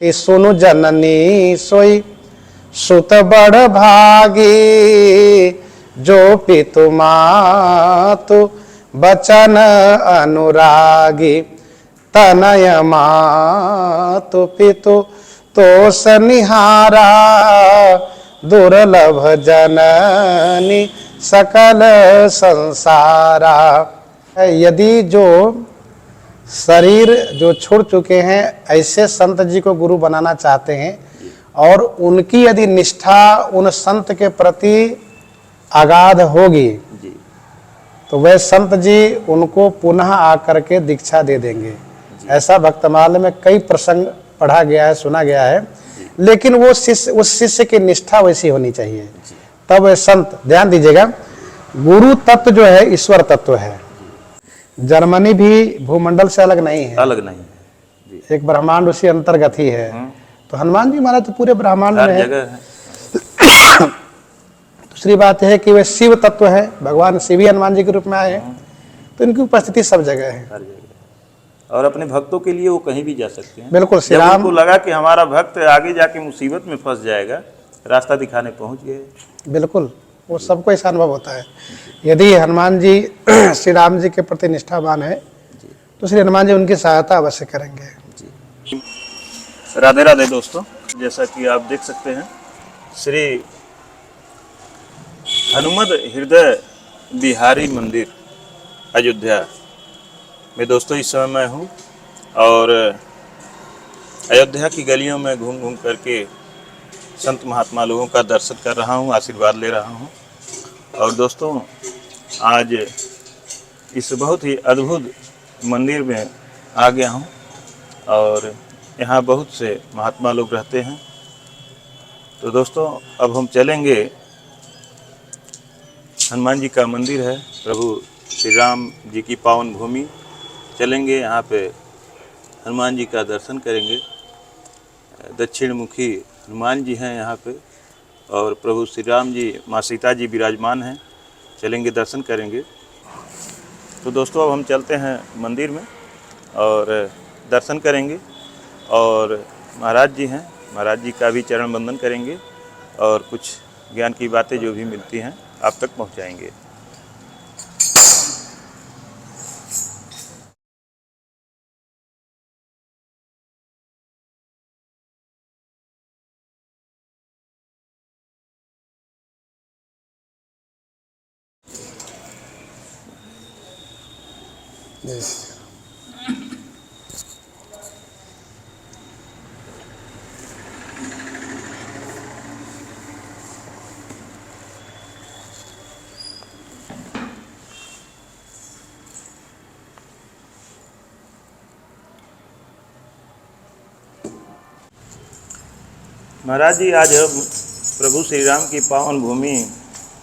कि सुनु जननी सोई सुत बड़ भागी, जो पितु मातु बचन अनुरागी, तनय मातु पितु तोष निहारा, दुर्लभ जननी सकल संसारा। यदि जो शरीर जो छोड़ चुके हैं ऐसे संत जी को गुरु बनाना चाहते हैं और उनकी यदि निष्ठा उन संत के प्रति अगाध होगी तो वह संत जी उनको पुनः आकर के दीक्षा दे देंगे। ऐसा भक्तमाल में कई प्रसंग पढ़ा गया है, सुना गया है। लेकिन वो शिष्य, उस शिष्य की निष्ठा वैसी होनी चाहिए, तब वह संत। ध्यान दीजिएगा, गुरु तत्व जो है ईश्वर तत्व है। जर्मनी भी भूमंडल से अलग नहीं है, अलग नहीं है, एक ब्रह्मांड उसी अंतर्गत ही है। तो हनुमान जी महाराज तो पूरे ब्रह्मांड में है। दूसरी बात है कि वे शिव तत्व है, भगवान शिव ही हनुमान जी के रूप में आए हैं, तो इनकी उपस्थिति सब जगह है, हर जगह। और अपने भक्तों के लिए वो कहीं भी जा सकते हैं। बिल्कुल। श्री राम को लगा कि हमारा भक्त आगे जाके मुसीबत में फंस जाएगा, रास्ता दिखाने पहुंच गए। बिल्कुल, वो सबको ऐसा अनुभव होता है। यदि हनुमान जी श्री राम जी के प्रति निष्ठावान है तो श्री हनुमान जी उनकी सहायता अवश्य करेंगे। राधे राधे दोस्तों, जैसा कि आप देख सकते हैं श्री हनुमत हृदय बिहारी मंदिर अयोध्या में दोस्तों इस समय मैं हूँ और अयोध्या की गलियों में घूम घूम करके संत महात्मा लोगों का दर्शन कर रहा हूँ, आशीर्वाद ले रहा हूँ। और दोस्तों आज इस बहुत ही अद्भुत मंदिर में आ गया हूँ और यहाँ बहुत से महात्मा लोग रहते हैं। तो दोस्तों अब हम चलेंगे, हनुमान जी का मंदिर है, प्रभु श्री राम जी की पावन भूमि, चलेंगे यहाँ पे हनुमान जी का दर्शन करेंगे। दक्षिण मुखी हनुमान जी हैं यहाँ पे और प्रभु श्री राम जी, माँ सीता जी विराजमान हैं, चलेंगे दर्शन करेंगे। तो दोस्तों अब हम चलते हैं मंदिर में और दर्शन करेंगे और महाराज जी हैं, महाराज जी का भी चरण वंदन करेंगे और कुछ ज्ञान की बातें जो भी मिलती हैं आप तक पहुंचाएंगे। महाराज जी आज हम प्रभु श्री राम की पावन भूमि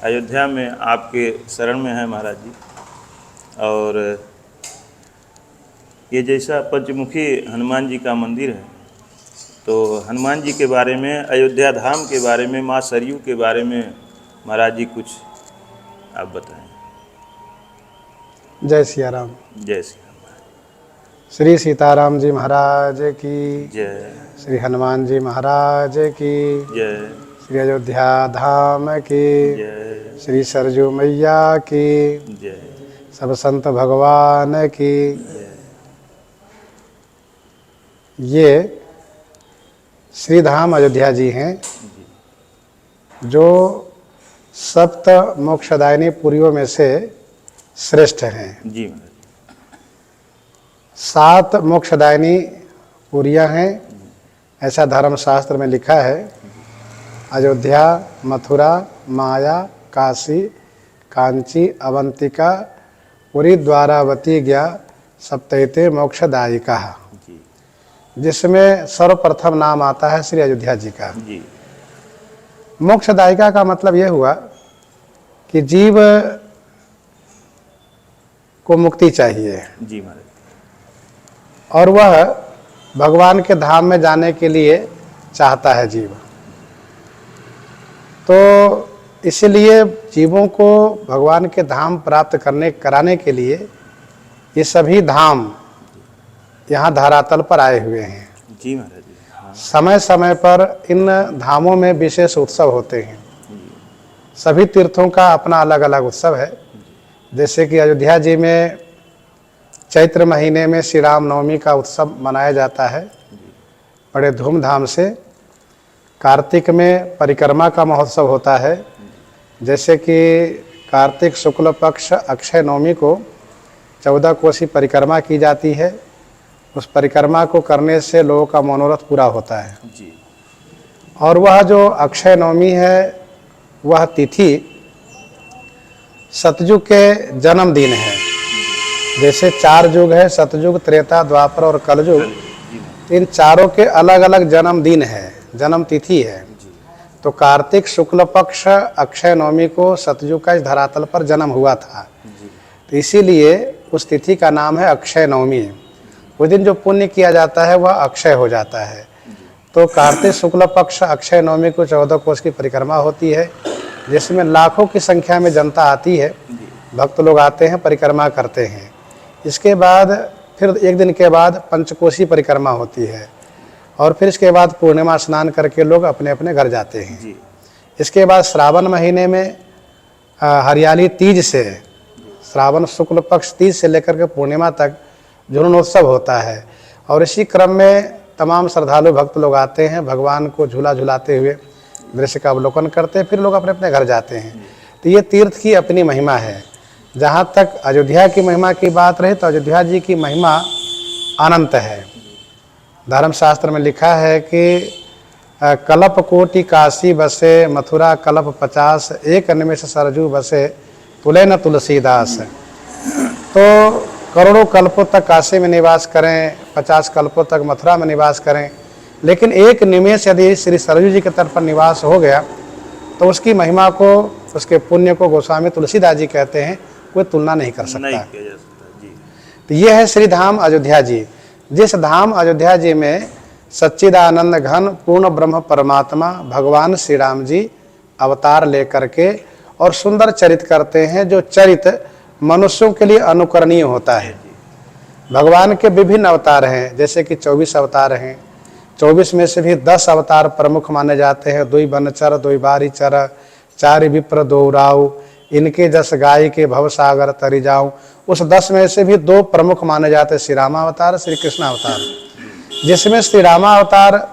अयोध्या में आपके शरण में है महाराज जी। और ये जैसा पंचमुखी हनुमान जी का मंदिर है तो हनुमान जी के बारे में, अयोध्या धाम के बारे में, माँ सरयू के बारे में महाराज जी कुछ आप बताएं। जय सिया राम। जय श्री राम। श्री सीताराम जी महाराज की जय। श्री हनुमान जी महाराज की जय। श्री अयोध्या धाम की जय। श्री सरजू मैया की जय। सब संत भगवान की। ये श्री धाम अयोध्या जी हैं जो सप्त मोक्षदायिनी पुरियों में से श्रेष्ठ हैं। जी। 7 मोक्षदायिनी पुरियां हैं, ऐसा धर्मशास्त्र में लिखा है। अयोध्या, मथुरा, माया, काशी, कांची, अवंतिका, पुरी, द्वारावती, गया, सप्तैते मोक्षदायिका, जिसमें सर्वप्रथम नाम आता है श्री अयोध्या जी का। जी। मोक्षदायिका का मतलब यह हुआ कि जीव को मुक्ति चाहिए। जी महाराज। और वह भगवान के धाम में जाने के लिए चाहता है जीव। तो इसलिए जीवों को भगवान के धाम प्राप्त कराने के लिए ये सभी धाम यहाँ धरातल पर आए हुए हैं। जी महाराज। समय समय पर इन धामों में विशेष उत्सव होते हैं। सभी तीर्थों का अपना अलग अलग उत्सव है। जैसे कि अयोध्या जी में चैत्र महीने में श्री राम नवमी का उत्सव मनाया जाता है बड़े धूमधाम से। कार्तिक में परिक्रमा का महोत्सव होता है। जैसे कि कार्तिक शुक्ल पक्ष अक्षय नवमी को 14 कोसी परिक्रमा की जाती है। उस परिक्रमा को करने से लोगों का मनोरथ पूरा होता है जी। और वह जो अक्षय नवमी है वह तिथि सतयुग के जन्मदिन है। जैसे 4 युग है, सतयुग, त्रेता, द्वापर और कलयुग। इन चारों के अलग अलग जन्मदिन है, जन्म तिथि है। तो कार्तिक शुक्ल पक्ष अक्षय नवमी को सतयुग का इस धरातल पर जन्म हुआ था, तो इसीलिए उस तिथि का नाम है अक्षय नवमी। उस दिन जो पुण्य किया जाता है वह अक्षय हो जाता है। तो कार्तिक शुक्ल पक्ष अक्षय नवमी को 14 कोस की परिक्रमा होती है, जिसमें लाखों की संख्या में जनता आती है, भक्त लोग आते हैं, परिक्रमा करते हैं। इसके बाद फिर एक दिन के बाद पंचकोशी परिक्रमा होती है और फिर इसके बाद पूर्णिमा स्नान करके लोग अपने अपने घर जाते हैं। इसके बाद श्रावण महीने में हरियाली तीज से, श्रावण शुक्ल पक्ष तीज से लेकर के पूर्णिमा तक झूलनोत्सव होता है और इसी क्रम में तमाम श्रद्धालु भक्त लोग आते हैं, भगवान को झूला झुलाते हुए दृश्य का अवलोकन करते हैं, फिर लोग अपने अपने घर जाते हैं। तो ये तीर्थ की अपनी महिमा है। जहाँ तक अयोध्या की महिमा की बात रही तो अयोध्या जी की महिमा अनंत है। धर्मशास्त्र में लिखा है कि कल्प कोटि काशी बसे, मथुरा कल्प 50, एक निमिष सरजू बसे, तुले न तुलसीदास। तो करोड़ों कल्पों तक काशी में निवास करें, 50 कल्पों तक मथुरा में निवास करें, लेकिन एक निमेष यदि श्री सरयू जी के तट पर निवास हो गया तो उसकी महिमा को, उसके पुण्य को गोस्वामी तुलसीदास जी कहते हैं कोई तुलना नहीं कर सकता। नहीं किया जा सकता जी। तो ये है श्री धाम अयोध्या जी। जिस धाम अयोध्या जी में सच्चिदानंद घन पूर्ण ब्रह्म परमात्मा भगवान श्री राम जी अवतार लेकर के और सुंदर चरित करते हैं, जो चरित मनुष्यों के लिए अनुकरणीय होता है। भगवान के विभिन्न अवतार हैं, जैसे कि 24 अवतार हैं। 24 में से भी 10 अवतार प्रमुख माने जाते हैं। 2 बनचर 2 बारी चर, 4 विप्र 2 राव, इनके जस गाय के भवसागर तरी जाऊं। उस 10 में से भी 2 प्रमुख माने जाते हैं, श्री रामावतार, श्री कृष्ण अवतार। जिसमें श्री रामावतार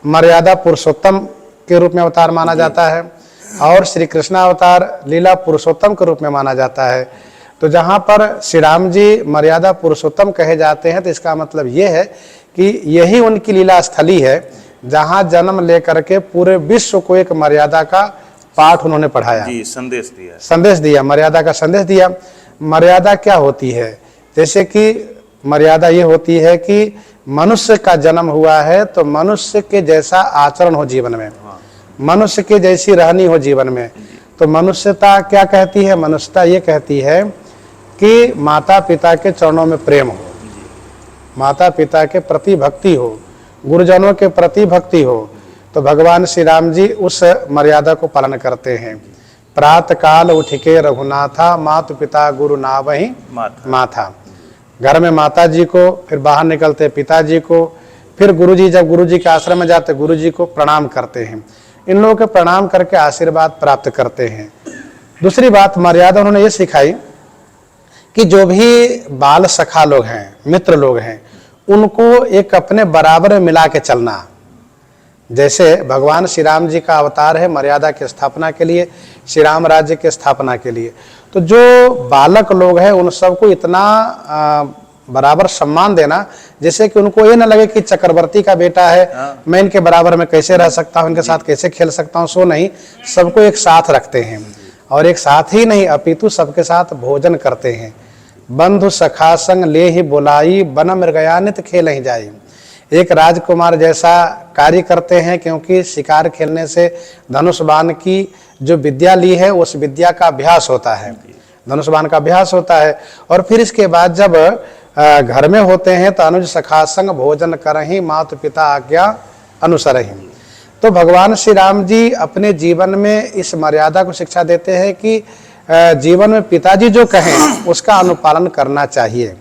मर्यादा पुरुषोत्तम के रूप में अवतार माना जाता है और श्री कृष्ण अवतार लीला पुरुषोत्तम के रूप में माना जाता है। तो जहाँ पर श्री राम जी मर्यादा पुरुषोत्तम कहे जाते हैं तो इसका मतलब ये है कि यही उनकी लीला स्थली है जहाँ जन्म लेकर के पूरे विश्व को एक मर्यादा का पाठ उन्होंने पढ़ाया जी, संदेश दिया, मर्यादा का संदेश दिया। मर्यादा क्या होती है? जैसे कि मर्यादा ये होती है कि मनुष्य का जन्म हुआ है तो मनुष्य के जैसा आचरण हो जीवन में, मनुष्य के जैसी रहनी हो जीवन में। तो मनुष्यता क्या कहती है? मनुष्यता ये कहती है कि माता पिता के चरणों में प्रेम हो, माता पिता के प्रति भक्ति हो, गुरुजनों के प्रति भक्ति हो। तो भगवान श्री राम जी उस मर्यादा को पालन करते हैं। प्रातः काल उठ के रघुनाथा, मातु पिता गुरु नावहि माथा। घर में माता जी को, फिर बाहर निकलते पिताजी को, फिर गुरुजी, जब गुरुजी के आश्रम में जाते गुरुजी को प्रणाम करते हैं। इन लोगों के प्रणाम करके आशीर्वाद प्राप्त करते हैं। दूसरी बात मर्यादा उन्होंने ये सिखाई कि जो भी बाल सखा लोग हैं, मित्र लोग हैं, उनको एक अपने बराबर में मिला के चलना। जैसे भगवान श्री राम जी का अवतार है मर्यादा की स्थापना के लिए, श्री राम राज्य की स्थापना के लिए। तो जो बालक लोग हैं उन सबको इतना बराबर सम्मान देना जैसे कि उनको ये ना लगे कि चक्रवर्ती का बेटा है, मैं इनके बराबर में कैसे रह सकता हूँ, इनके साथ कैसे खेल सकता हूँ। सो नहीं, सबको एक साथ रखते हैं और एक साथ ही नहीं अपितु सबके साथ भोजन करते हैं। बंधु सखा संग ले ही बुलाई, बन मृगयानित खेल ही जाई। एक राजकुमार जैसा कार्य करते हैं, क्योंकि शिकार खेलने से धनुष बाण की जो विद्या ली है उस विद्या का अभ्यास होता है, धनुष बाण का अभ्यास होता है। और फिर इसके बाद जब घर में होते हैं तो अनुज सखा संग भोजन करहि, मातु पिता आज्ञा अनुसरहि। तो भगवान श्री राम जी अपने जीवन में इस मर्यादा को शिक्षा देते हैं कि जीवन में पिताजी जो कहें उसका अनुपालन करना चाहिए।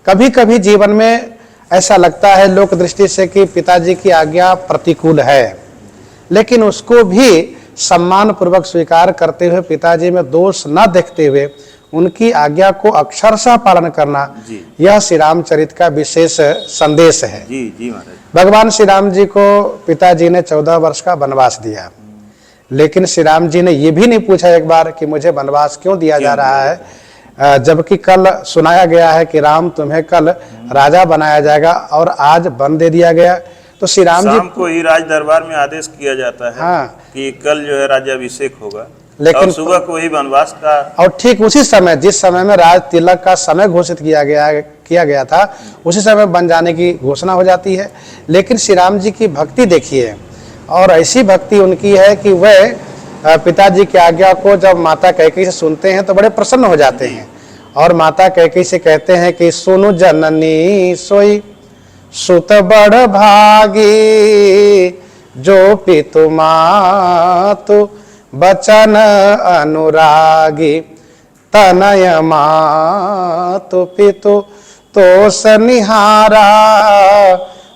कभी कभी जीवन में ऐसा लगता है लोक दृष्टि से कि पिताजी की आज्ञा प्रतिकूल है, लेकिन उसको भी सम्मान पूर्वक स्वीकार करते हुए, पिताजी में दोष न देखते हुए उनकी आज्ञा को अक्षरशः पालन करना, यह श्री रामचरित का विशेष संदेश है। जी जी महाराज। भगवान श्री राम जी को पिताजी ने 14 वर्ष का वनवास दिया, लेकिन श्री राम जी ने यह भी नहीं पूछा एक बार कि मुझे वनवास क्यों दिया जा रहा है, जबकि कल सुनाया गया है कि राम तुम्हें कल राजा बनाया जाएगा और आज वन दे दिया गया। तो श्री राम जी को ही राज दरबार में आदेश किया जाता है, हाँ, कि कल जो है राज्याभिषेक होगा, लेकिन और सुबह को ही वनवास का, और ठीक उसी समय जिस समय में राज तिलक का समय घोषित किया गया था, उसी समय बन जाने की घोषणा हो जाती है। लेकिन श्री राम जी की भक्ति देखिए, और ऐसी भक्ति उनकी है कि वह पिताजी की आज्ञा को जब माता कैकेयी से सुनते हैं तो बड़े प्रसन्न हो जाते हैं, और माता कैकेयी से कहते हैं कि सुनु जननी सोई सुत बड़ भागी, जो पितु मातु बचन अनुरागी, तनय मातु पितु तोष निहारा,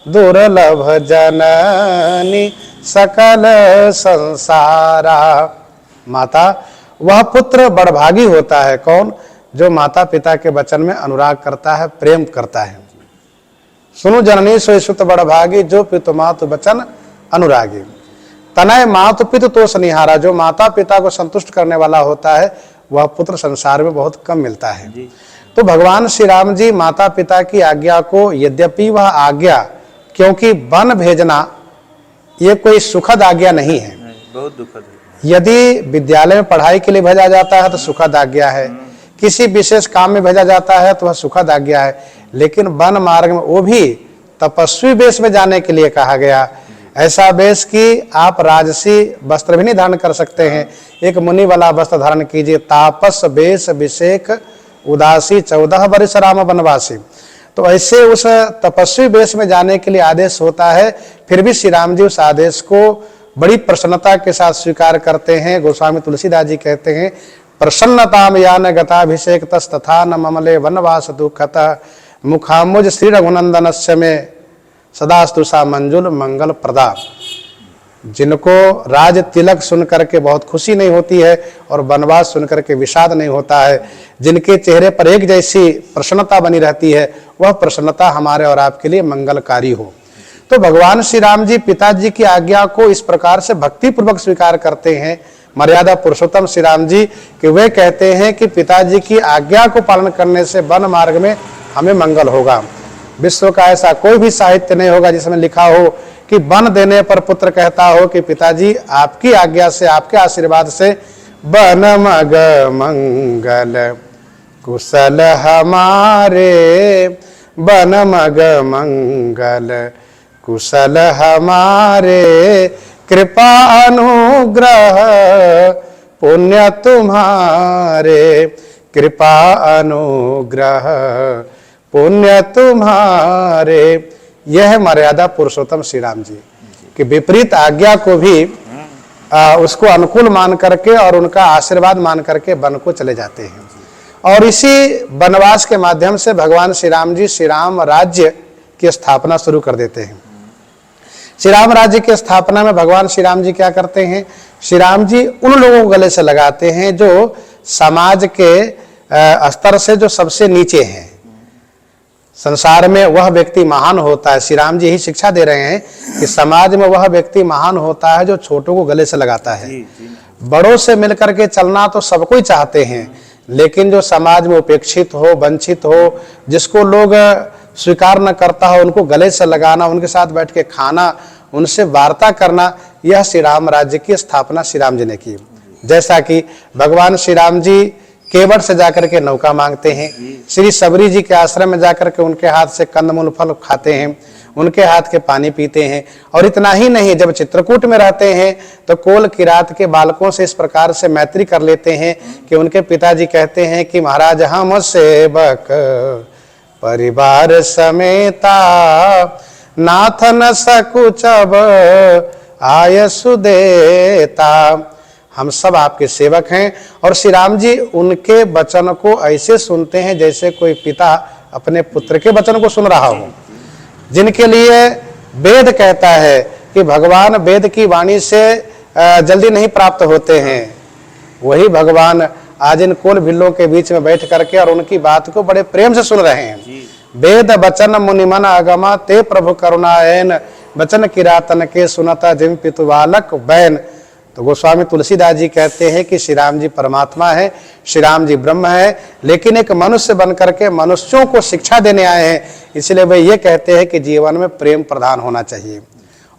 दुर्लभ जननी सकल संसारा। माता, वह पुत्र बड़भागी होता है, कौन? जो माता पिता के वचन में अनुराग करता है, प्रेम करता है। सुनु जननी सोई सुत बड़भागी, जो पितु मातु वचन अनुरागी, तनय मातु पितु तोष निहारा। जो माता पिता को संतुष्ट करने वाला होता है, वह पुत्र संसार में बहुत कम मिलता है। तो भगवान श्री राम जी माता पिता की आज्ञा को, यद्यपि वह आज्ञा, क्योंकि वन भेजना ये कोई सुखद आज्ञा नहीं है, बहुत दुखद है। यदि विद्यालय में पढ़ाई के लिए भेजा जाता है तो सुखद आज्ञा है, किसी विशेष काम में भेजा जाता है तो वह सुखद आज्ञा है, लेकिन वन मार्ग में, वो भी तपस्वी वेश में जाने के लिए कहा गया। ऐसा वेश कि आप राजसी वस्त्र भी नहीं धारण कर सकते हैं, एक मुनि वाला वस्त्र धारण कीजिए। तापस वेश अभिषेक उदासी 14 वर्ष राम वनवासी। तो ऐसे उस तपस्वी वेश में जाने के लिए आदेश होता है, फिर भी श्री राम जी उस आदेश को बड़ी प्रसन्नता के साथ स्वीकार करते हैं। गोस्वामी तुलसीदास जी कहते हैं, प्रसन्नताम यान गताभिषेक तस् तथा न ममले वनवास दुखत, मुखामुज श्री रघुनंदनस्य में सदास्तु सा मंजुल मंगल प्रदा। जिनको राज तिलक सुन करके बहुत खुशी नहीं होती है और वनवास सुन करके विषाद नहीं होता है, जिनके चेहरे पर एक जैसी प्रसन्नता बनी रहती है, वह प्रसन्नता हमारे और आपके लिए मंगलकारी हो। तो भगवान श्री राम जी पिताजी की आज्ञा को इस प्रकार से भक्ति पूर्वक स्वीकार करते हैं, मर्यादा पुरुषोत्तम श्री राम जी, कि वे कहते हैं कि पिताजी की आज्ञा को पालन करने से वन मार्ग में हमें मंगल होगा। विश्व का ऐसा कोई भी साहित्य नहीं होगा जिसमें लिखा हो कि वन देने पर पुत्र कहता हो कि पिताजी आपकी आज्ञा से, आपके आशीर्वाद से वन मग मंगल कुशल हमारे, वन मग मंगल कुशल हमारे, कृपा अनुग्रह पुण्य तुम्हारे, कृपा अनुग्रह पुण्य तुम्हारे। यह मर्यादा पुरुषोत्तम श्री राम जी कि विपरीत आज्ञा को भी उसको अनुकूल मान करके और उनका आशीर्वाद मान करके वन को चले जाते हैं। और इसी वनवास के माध्यम से भगवान श्री राम जी श्री राम राज्य की स्थापना शुरू कर देते हैं। श्री राम राज्य की स्थापना में भगवान श्री राम जी क्या करते हैं? श्री राम जी उन लोगों को गले से लगाते हैं जो समाज के स्तर से जो सबसे नीचे हैं। संसार में वह व्यक्ति महान होता है, श्री राम जी यही शिक्षा दे रहे हैं कि समाज में वह व्यक्ति महान होता है जो छोटों को गले से लगाता है। बड़ों से मिलकर के चलना तो सब कोई चाहते हैं, लेकिन जो समाज में उपेक्षित हो, वंचित हो, जिसको लोग स्वीकार न करता हो, उनको गले से लगाना, उनके साथ बैठ के खाना, उनसे वार्ता करना, यह श्री राम राज्य की स्थापना श्री राम जी ने की। जैसा कि भगवान श्री राम जी केवट से जाकर के नौका मांगते हैं, श्री सबरी जी के आश्रम में जाकर के उनके हाथ से कंदमूल फल खाते हैं, उनके हाथ के पानी पीते हैं। और इतना ही नहीं, जब चित्रकूट में रहते हैं तो कोल किरात के बालकों से इस प्रकार से मैत्री कर लेते हैं कि उनके पिताजी कहते हैं कि महाराज हम सेवक परिवार समेता, नाथ न सकुचब आयसु देता। हम सब आपके सेवक हैं। और श्री राम जी उनके वचन को ऐसे सुनते हैं जैसे कोई पिता अपने पुत्र के वचन को सुन रहा हो। जिनके लिए वेद कहता है कि भगवान वेद की वाणी से जल्दी नहीं प्राप्त होते हैं, वही भगवान आज इन कोल भिल्लों के बीच में बैठ करके और उनकी बात को बड़े प्रेम से सुन रहे हैं। वेद बचन मुनिमन आगमा ते प्रभु करुणायन, बचन किरातन के सुनता जिम पितु बालक बैन। तो गोस्वामी तुलसीदास जी कहते हैं कि श्री राम जी परमात्मा है, श्री राम जी ब्रह्म है, लेकिन एक मनुष्य बन करके मनुष्यों को शिक्षा देने आए हैं। इसलिए वे ये कहते हैं कि जीवन में प्रेम प्रधान होना चाहिए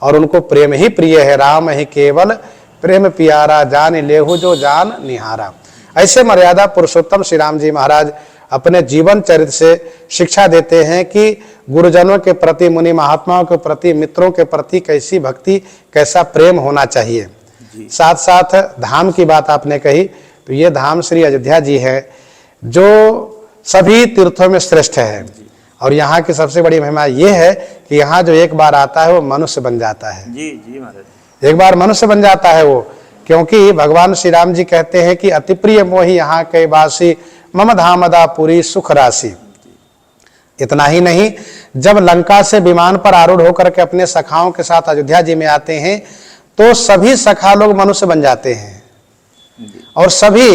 और उनको प्रेम ही प्रिय है। राम ही केवल प्रेम प्यारा, जान लेहु जो जान निहारा। ऐसे मर्यादा पुरुषोत्तम श्री राम जी महाराज अपने जीवन चरित्र से शिक्षा देते हैं कि गुरुजनों के प्रति, मुनि महात्माओं के प्रति, मित्रों के प्रति कैसी भक्ति, कैसा प्रेम होना चाहिए। साथ साथ धाम की बात आपने कही, तो ये धाम श्री अयोध्या जी है जो सभी तीर्थों में श्रेष्ठ है। और यहाँ की सबसे बड़ी महिमा ये है कि यहाँ जो एक बार आता है वो मनुष्य बन जाता है। जी जी महाराज, एक बार मनुष्य बन जाता है वो, क्योंकि भगवान श्री राम जी कहते हैं कि अति प्रिय मोहि यहाँ के वासी, मम धामदा पुरी सुख राशि। इतना ही नहीं, जब लंका से विमान पर आरूढ़ होकर के अपने सखाओं के साथ अयोध्या जी में आते हैं तो सभी सखा लोग मनुष्य बन जाते हैं और सभी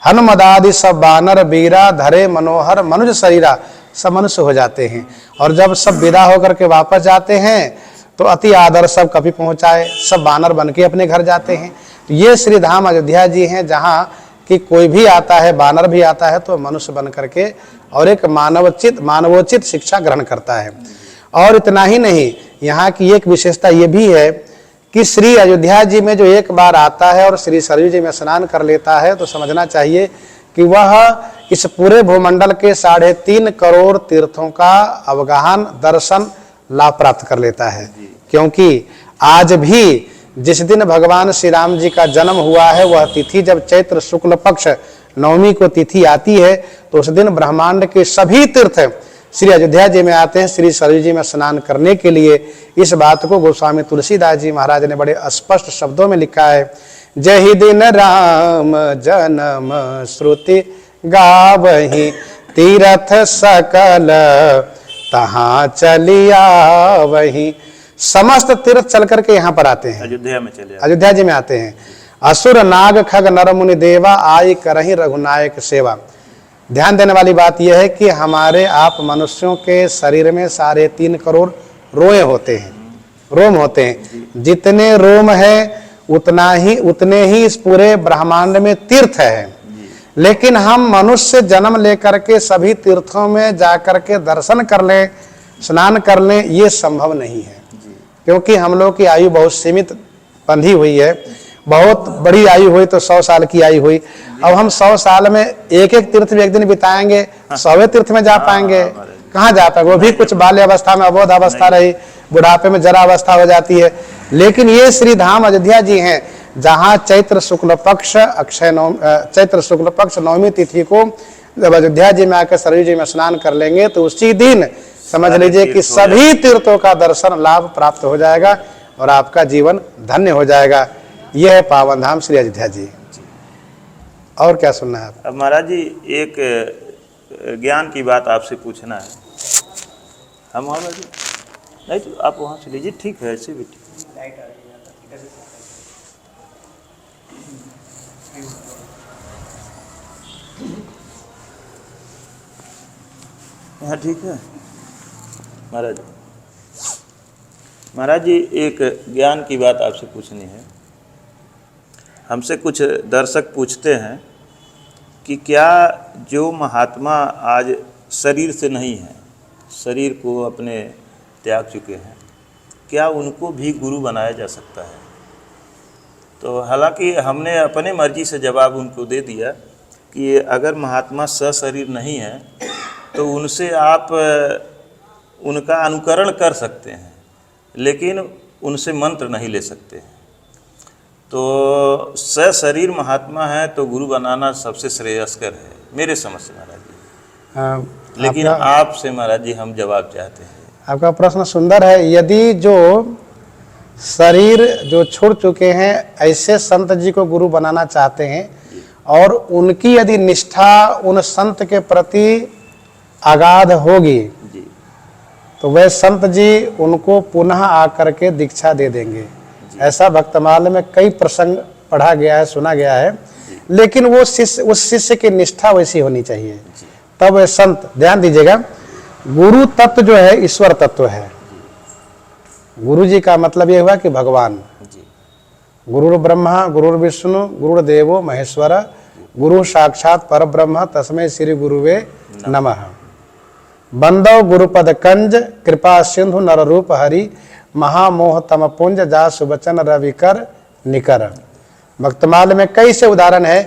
हनुमदादि सब बानर बीरा धरे मनोहर मनुज शरीरा सब मनुष्य हो जाते हैं। और जब सब विदा होकर के वापस जाते हैं तो अति आदर सब कभी पहुंचाए, सब बानर बन के अपने घर जाते हैं। तो ये श्री धाम अयोध्या जी हैं जहाँ कि कोई भी आता है, बानर भी आता है तो मनुष्य बन करके और एक मानवोचित शिक्षा ग्रहण करता है। और इतना ही नहीं, यहाँ की एक विशेषता ये भी है कि श्री अयोध्या जी में जो एक बार आता है और श्री सरयू जी में स्नान कर लेता है तो समझना चाहिए कि वह इस पूरे भूमंडल के 3.5 करोड़ तीर्थों का अवगाहन, दर्शन, लाभ प्राप्त कर लेता है। क्योंकि आज भी जिस दिन भगवान श्री राम जी का जन्म हुआ है वह तिथि जब चैत्र शुक्ल पक्ष नवमी को तिथि आती है तो उस दिन ब्रह्मांड के सभी तीर्थ श्री अयोध्या जी में आते हैं श्री सरयू जी में स्नान करने के लिए। इस बात को गोस्वामी तुलसीदास जी महाराज ने बड़े स्पष्ट शब्दों में लिखा है। जहि दिन राम जन्म श्रुति गावहि, तीर्थ सकल तहाँ चलिया वही। समस्त तीर्थ चल करके यहाँ पर आते हैं, अयोध्या में चले, अयोध्या जी में आते हैं। असुर नाग खग नर मुनि देवा, आई करहि रघुनायक सेवा। ध्यान देने वाली बात यह है कि हमारे आप मनुष्यों के शरीर में 3.5 करोड़ रोए होते हैं, रोम होते हैं। जितने रोम है उतने ही इस पूरे ब्रह्मांड में तीर्थ है। लेकिन हम मनुष्य जन्म लेकर के सभी तीर्थों में जाकर के दर्शन कर लें, स्नान कर लें, ये संभव नहीं है। क्योंकि हम लोग की आयु बहुत सीमित बंधी हुई है। बहुत बड़ी आयु हुई तो 100 साल की आयु हुई। अब हम 100 साल में एक तीर्थ में एक दिन बिताएंगे, 100वें तीर्थ में जा पाएंगे? कहाँ जा पाएंगे? वो भी कुछ बाल्य अवस्था में अबोध अवस्था रही, बुढ़ापे में जरा अवस्था हो जाती है। लेकिन ये श्री धाम अयोध्या जी हैं जहाँ चैत्र शुक्ल पक्ष नवमी तिथि को जब अयोध्या जी में आकर सरयू जी में स्नान कर लेंगे तो उसी दिन समझ लीजिए कि सभी तीर्थों का दर्शन लाभ प्राप्त हो जाएगा और आपका जीवन धन्य हो जाएगा। यह है पावन धाम श्री अयोध्या जी। और क्या सुनना है? अब महाराज जी एक ज्ञान की बात आपसे पूछना है। हम महाराज जी नहीं तो आप वहाँ से लीजिए, ठीक है, ऐसे भी ठीक। हाँ ठीक है महाराज। महाराज जी एक ज्ञान की बात आपसे पूछनी है। हमसे कुछ दर्शक पूछते हैं कि क्या जो महात्मा आज शरीर से नहीं है, शरीर को अपने त्याग चुके हैं, क्या उनको भी गुरु बनाया जा सकता है? तो हालांकि हमने अपने मर्जी से जवाब उनको दे दिया कि अगर महात्मा सशरीर नहीं है तो उनसे आप उनका अनुकरण कर सकते हैं, लेकिन उनसे मंत्र नहीं ले सकते हैं। तो सशरीर महात्मा है तो गुरु बनाना सबसे श्रेयस्कर है मेरे समझ से महाराज जी। लेकिन आपसे महाराज जी हम जवाब चाहते हैं। आपका प्रश्न सुंदर है। यदि जो शरीर जो छोड़ चुके हैं ऐसे संत जी को गुरु बनाना चाहते हैं और उनकी यदि निष्ठा उन संत के प्रति अगाध होगी तो वह संत जी उनको पुनः आकर के दीक्षा दे देंगे। ऐसा भक्तमाल में कई प्रसंग पढ़ा गया है, सुना गया है। लेकिन वो शिष्य, उस शिष्य की निष्ठा वैसी होनी चाहिए, तब वह संत। ध्यान दीजिएगा, गुरु तत्व जो है ईश्वर तत्व है। गुरु जी का मतलब ये हुआ कि भगवान। गुरुर् ब्रह्मा गुरुर्विष्णु गुरुर्देवो महेश्वर गुरु साक्षात परब्रह्म तस्मै श्री गुरुवे नमः। बंदव गुरुपद कंज कृपा सिंधु नर रूप हरि महामोह तम पुंज जा सुबचन रविकर निकर। भक्तमाल में कई से उदाहरण है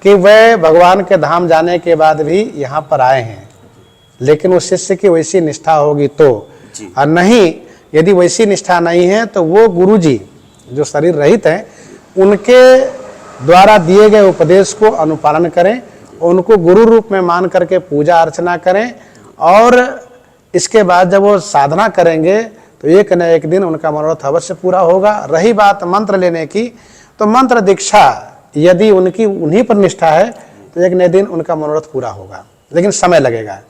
कि वह भगवान के धाम जाने के बाद भी यहाँ पर आए हैं, लेकिन उस शिष्य की वैसी निष्ठा होगी तो, और नहीं यदि वैसी निष्ठा नहीं है तो वो गुरु जी जो शरीर रहित हैं उनके द्वारा दिए गए उपदेश को अनुपालन करें, उनको गुरु रूप में मान करके पूजा अर्चना करें, और इसके बाद जब वो साधना करेंगे तो एक न एक दिन उनका मनोरथ अवश्य पूरा होगा। रही बात मंत्र लेने की, तो मंत्र दीक्षा यदि उनकी उन्हीं पर निष्ठा है तो एक न दिन उनका मनोरथ पूरा होगा, लेकिन समय लगेगा।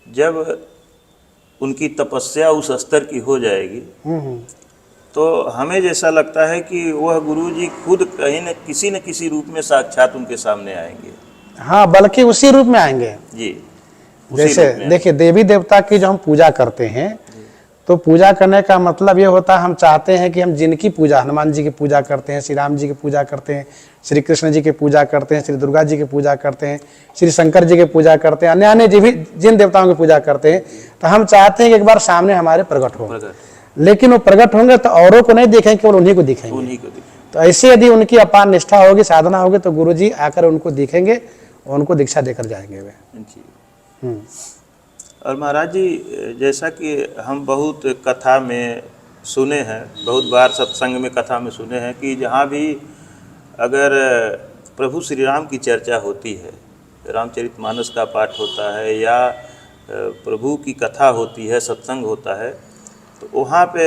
जब उनकी तपस्या उस स्तर की हो जाएगी तो हमें जैसा लगता है कि वह गुरु जी खुद कहीं न किसी रूप में साक्षात उनके सामने आएंगे। हाँ, बल्कि उसी रूप में आएंगे जी। जैसे देखिए, देवी देवता की जो हम पूजा करते हैं, तो पूजा करने का मतलब ये होता है हम चाहते हैं कि हम जिनकी पूजा, हनुमान जी की पूजा करते हैं, श्री राम जी की पूजा करते हैं, श्री कृष्ण जी की पूजा करते हैं, श्री दुर्गा जी की पूजा करते हैं, श्री शंकर जी की पूजा करते हैं, अन्य अन्य जिन देवताओं की पूजा करते हैं, तो हम चाहते हैं कि एक बार सामने हमारे प्रकट हो। लेकिन वो प्रकट होंगे तो औरों को नहीं देखेंगे, केवल उन्हीं को दिखेंगे। तो ऐसे यदि उनकी अपार निष्ठा होगी, साधना होगी, तो गुरु जी आकर उनको दिखेंगे, उनको दीक्षा देकर जाएंगे वे। और महाराज जी, जैसा कि हम बहुत कथा में सुने हैं, बहुत बार सत्संग में कथा में सुने हैं कि जहाँ भी अगर प्रभु श्री राम की चर्चा होती है, रामचरितमानस का पाठ होता है या प्रभु की कथा होती है, सत्संग होता है, तो वहाँ पे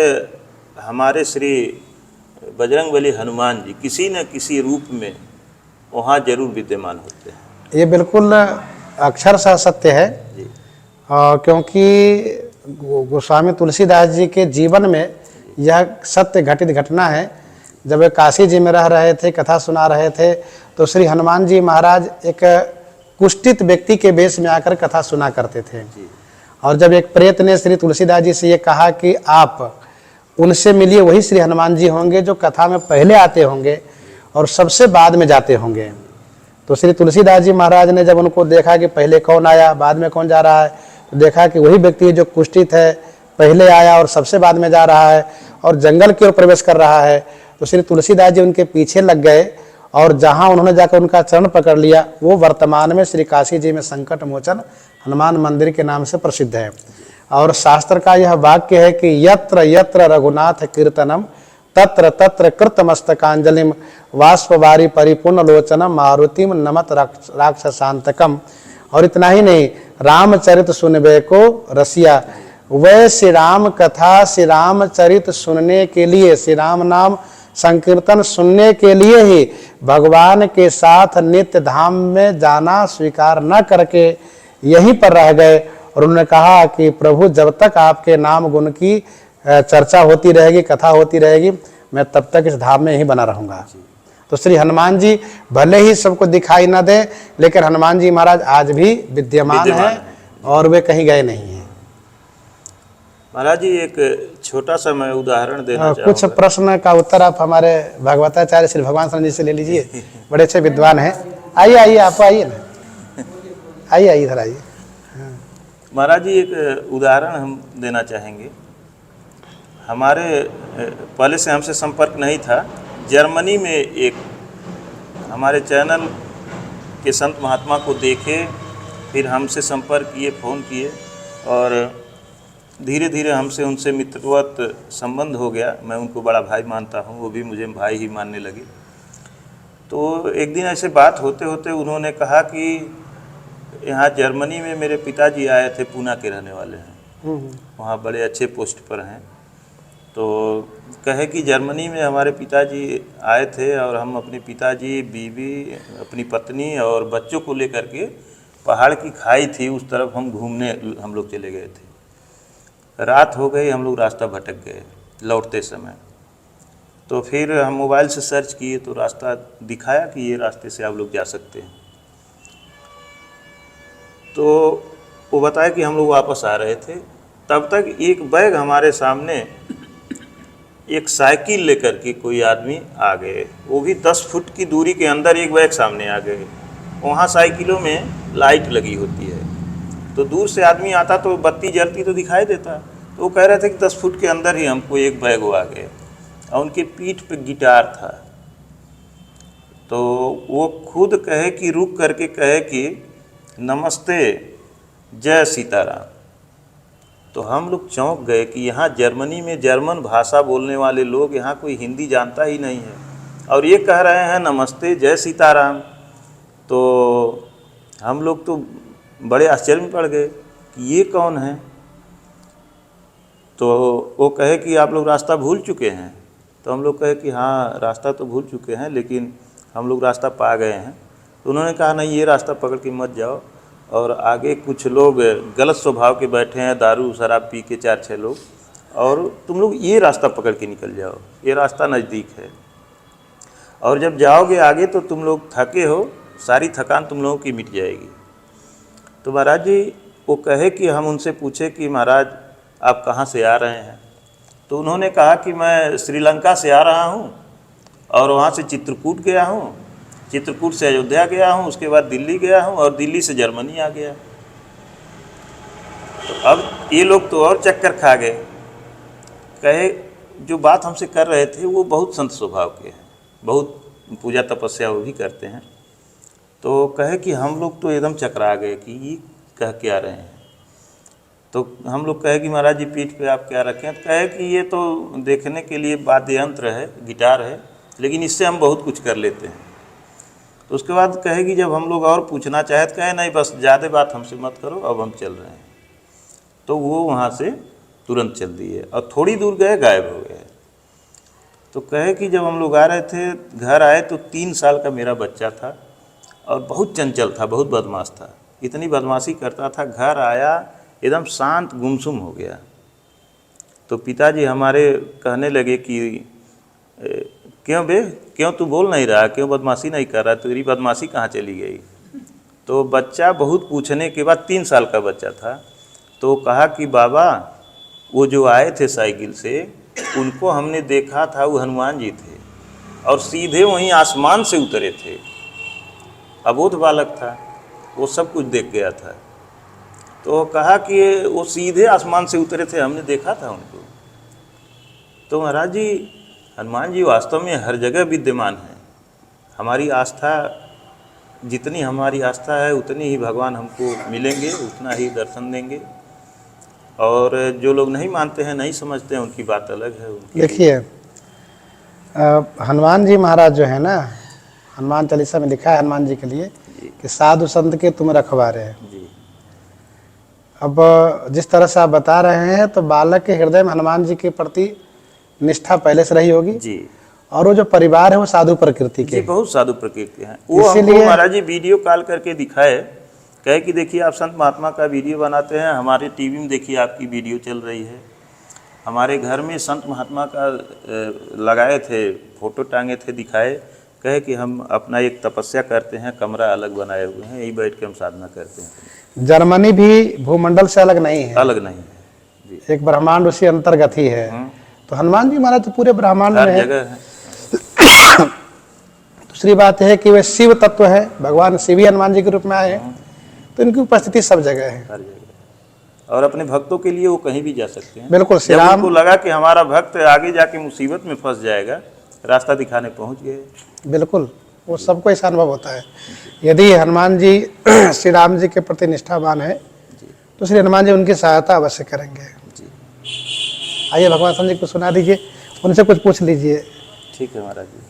हमारे श्री बजरंगबली हनुमान जी किसी न किसी रूप में वहाँ जरूर विद्यमान होते हैं। ये बिल्कुल अक्षरशः सत्य है, क्योंकि गोस्वामी तुलसीदास जी के जीवन में यह सत्य घटित घटना है। जब वे काशी जी में रह रहे थे, कथा सुना रहे थे, तो श्री हनुमान जी महाराज एक कुष्ठित व्यक्ति के वेश में आकर कथा सुना करते थे। और जब एक प्रेत ने श्री तुलसीदास जी से ये कहा कि आप उनसे मिलिए, वही श्री हनुमान जी होंगे जो कथा में पहले आते होंगे और सबसे बाद में जाते होंगे। तो श्री तुलसीदास जी महाराज ने जब उनको देखा कि पहले कौन आया बाद में कौन जा रहा है, तो देखा कि वही व्यक्ति जो कुष्ठित है पहले आया और सबसे बाद में जा रहा है और जंगल की ओर प्रवेश कर रहा है। तो श्री तुलसीदास जी उनके पीछे लग गए और जहाँ उन्होंने जाकर उनका चरण पकड़ लिया, वो वर्तमान में श्री काशी जी में संकट मोचन हनुमान मंदिर के नाम से प्रसिद्ध है। और शास्त्र का यह वाक्य है कि यत्र यत्र रघुनाथ कीर्तनम तत्र तत्र कृतमस्तकांजलिम वाष्पवारी परिपूर्ण लोचनम मारुतिम नमत राक्षसांतकम। और इतना ही नहीं, रामचरित सुनबे को रसिया, वह श्री राम कथा श्री रामचरित सुनने के लिए, श्री राम नाम संकीर्तन सुनने के लिए ही भगवान के साथ नित्य धाम में जाना स्वीकार न करके यहीं पर रह गए। और उन्होंने कहा कि प्रभु जब तक आपके नाम गुण की चर्चा होती रहेगी, कथा होती रहेगी, मैं तब तक इस धाम में ही बना रहूंगा। तो श्री हनुमान जी भले ही सबको दिखाई न दे, लेकिन हनुमान जी महाराज आज भी विद्यमान है और वे कहीं गए नहीं हैं। महाराज जी, एक छोटा सा मैं उदाहरण देना चाहूँगा। कुछ प्रश्न का उत्तर आप हमारे भागवताचार्य श्री भगवान शरण जी से ले लीजिए, बड़े अच्छे विद्वान हैं। आइए आइए, आप आइए ना, आइए आइए इधर आइए। महाराज जी, एक उदाहरण हम देना चाहेंगे। हमारे पहले से हमसे संपर्क नहीं था, जर्मनी में एक हमारे चैनल के संत महात्मा को देखे, फिर हमसे संपर्क किए, फ़ोन किए और धीरे धीरे हमसे उनसे मित्रवत संबंध हो गया। मैं उनको बड़ा भाई मानता हूँ, वो भी मुझे भाई ही मानने लगे। तो एक दिन ऐसे बात होते होते उन्होंने कहा कि यहाँ जर्मनी में मेरे पिताजी आए थे, पूना के रहने वाले हैं, वहाँ बड़े अच्छे पोस्ट पर हैं। तो कहे कि जर्मनी में हमारे पिताजी आए थे और हम अपने पिताजी, बीवी, अपनी पत्नी और बच्चों को लेकर के पहाड़ की खाई थी, उस तरफ हम घूमने हम लोग चले गए थे। रात हो गई, हम लोग रास्ता भटक गए लौटते समय। तो फिर हम मोबाइल से सर्च किए तो रास्ता दिखाया कि ये रास्ते से आप लोग जा सकते हैं। तो वो बताया कि हम लोग वापस आ रहे थे, तब तक एक बैग हमारे सामने एक साइकिल लेकर के कोई आदमी आ गए। वो भी 10 फुट की दूरी के अंदर एक बैग सामने आ गए। वहाँ साइकिलों में लाइट लगी होती है, तो दूर से आदमी आता तो बत्ती जलती तो दिखाई देता। तो वो कह रहे थे कि 10 फुट के अंदर ही हमको एक बैग वो आ गए, और उनकी पीठ पे गिटार था। तो वो खुद कहे कि रुक करके कहे कि नमस्ते, जय सीताराम। तो हम लोग चौंक गए कि यहाँ जर्मनी में जर्मन भाषा बोलने वाले लोग, यहाँ कोई हिंदी जानता ही नहीं है, और ये कह रहे हैं नमस्ते जय सीताराम। तो हम लोग तो बड़े आश्चर्य में पड़ गए कि ये कौन है। तो वो कहे कि आप लोग रास्ता भूल चुके हैं। तो हम लोग कहे कि हाँ, रास्ता तो भूल चुके हैं, लेकिन हम लोग रास्ता पा गए हैं। तो उन्होंने कहा नहीं, ये रास्ता पकड़ के मत जाओ, और आगे कुछ लोग गलत स्वभाव के बैठे हैं, दारू शराब पी के 4-6 लोग, और तुम लोग ये रास्ता पकड़ के निकल जाओ, ये रास्ता नज़दीक है, और जब जाओगे आगे तो तुम लोग थके हो, सारी थकान तुम लोगों की मिट जाएगी। तो महाराज जी वो कहे कि हम उनसे पूछे कि महाराज आप कहाँ से आ रहे हैं। तो उन्होंने कहा कि मैं श्रीलंका से आ रहा हूँ, और वहाँ से चित्रकूट गया हूँ, चित्रकूट से अयोध्या गया हूँ, उसके बाद दिल्ली गया हूँ, और दिल्ली से जर्मनी आ गया। तो अब ये लोग तो और चक्कर खा गए। कहे जो बात हमसे कर रहे थे वो बहुत संत स्वभाव के हैं, बहुत पूजा तपस्या वो भी करते हैं। तो कहे कि हम लोग तो एकदम चकरा गए कि ये कह क्या रहे हैं। तो हम लोग कहे कि महाराज जी पीठ पे आप क्या रखें। तो कहे कि ये तो देखने के लिए वाद्य यंत्र है, गिटार है, लेकिन इससे हम बहुत कुछ कर लेते हैं। तो उसके बाद कहे कि जब हम लोग और पूछना चाहे तो कहे नहीं, बस ज़्यादा बात हमसे मत करो, अब हम चल रहे हैं। तो वो वहाँ से तुरंत चल दिए और थोड़ी दूर गए, गायब हो गए। तो कहे कि जब हम लोग आ रहे थे, घर आए तो 3 साल का मेरा बच्चा था, और बहुत चंचल था, बहुत बदमाश था, इतनी बदमाशी करता था। घर आया एकदम शांत गुमसुम हो गया। तो पिताजी हमारे कहने लगे कि क्यों बे, क्यों तू बोल नहीं रहा, क्यों बदमाशी नहीं कर रहा, तेरी बदमाशी कहाँ चली गई। तो बच्चा बहुत पूछने के बाद, 3 साल का बच्चा था, तो कहा कि बाबा वो जो आए थे साइकिल से, उनको हमने देखा था, वो हनुमान जी थे, और सीधे वहीं आसमान से उतरे थे। अबोध बालक था, वो सब कुछ देख गया था। तो कहा कि वो सीधे आसमान से उतरे थे, हमने देखा था उनको। तो महाराज जी हनुमान जी वास्तव में हर जगह विद्यमान हैं। हमारी आस्था, जितनी हमारी आस्था है उतनी ही भगवान हमको मिलेंगे, उतना ही दर्शन देंगे। और जो लोग नहीं मानते हैं, नहीं समझते हैं, उनकी बात अलग है। देखिए हनुमान जी महाराज जो है ना, हनुमान चालीसा में लिखा है हनुमान जी के लिए कि साधु संत के तुम रखवारे हैं जी। अब जिस तरह से आप बता रहे हैं, तो बालक के हृदय में हनुमान जी के प्रति निष्ठा पहले से रही होगी जी। और वो जो परिवार है वो साधु प्रकृति के, बहुत साधु प्रकृति हैं। वो हमको महाराज जी वीडियो कॉल करके दिखाए, कहे कि देखिए आप संत महात्मा का वीडियो बनाते हैं, हमारे टीवी में देखिए आपकी वीडियो चल रही है। हमारे घर में संत महात्मा का लगाए थे, फोटो टांगे थे, दिखाए। कहे कि हम अपना एक तपस्या करते हैं, कमरा अलग बनाए हुए हैं, यही बैठ के हम साधना करते हैं। जर्मनी भी भूमंडल से अलग नहीं है, अलग नहीं है जी। एक ब्रह्मांड उसी अंतर्गत ही है। तो हनुमान जी महाराज तो पूरे ब्रह्मांड में जगह है। दूसरी बात है कि वे शिव तत्व है, भगवान शिव ही हनुमान जी के रूप में आए हैं, तो इनकी उपस्थिति सब जगह है, हर जगह। और अपने भक्तों के लिए वो कहीं भी जा सकते हैं। बिल्कुल। श्री राम को लगा कि हमारा भक्त आगे जाके मुसीबत में फंस जाएगा, रास्ता दिखाने पहुंच गए। बिल्कुल, वो सबको ऐसा अनुभव होता है। यदि हनुमान जी श्री राम जी के प्रति निष्ठावान है तो श्री हनुमान जी उनकी सहायता अवश्य करेंगे। आइए भगवान जी को सुना दीजिए, उनसे कुछ पूछ लीजिए। ठीक है महाराज जी।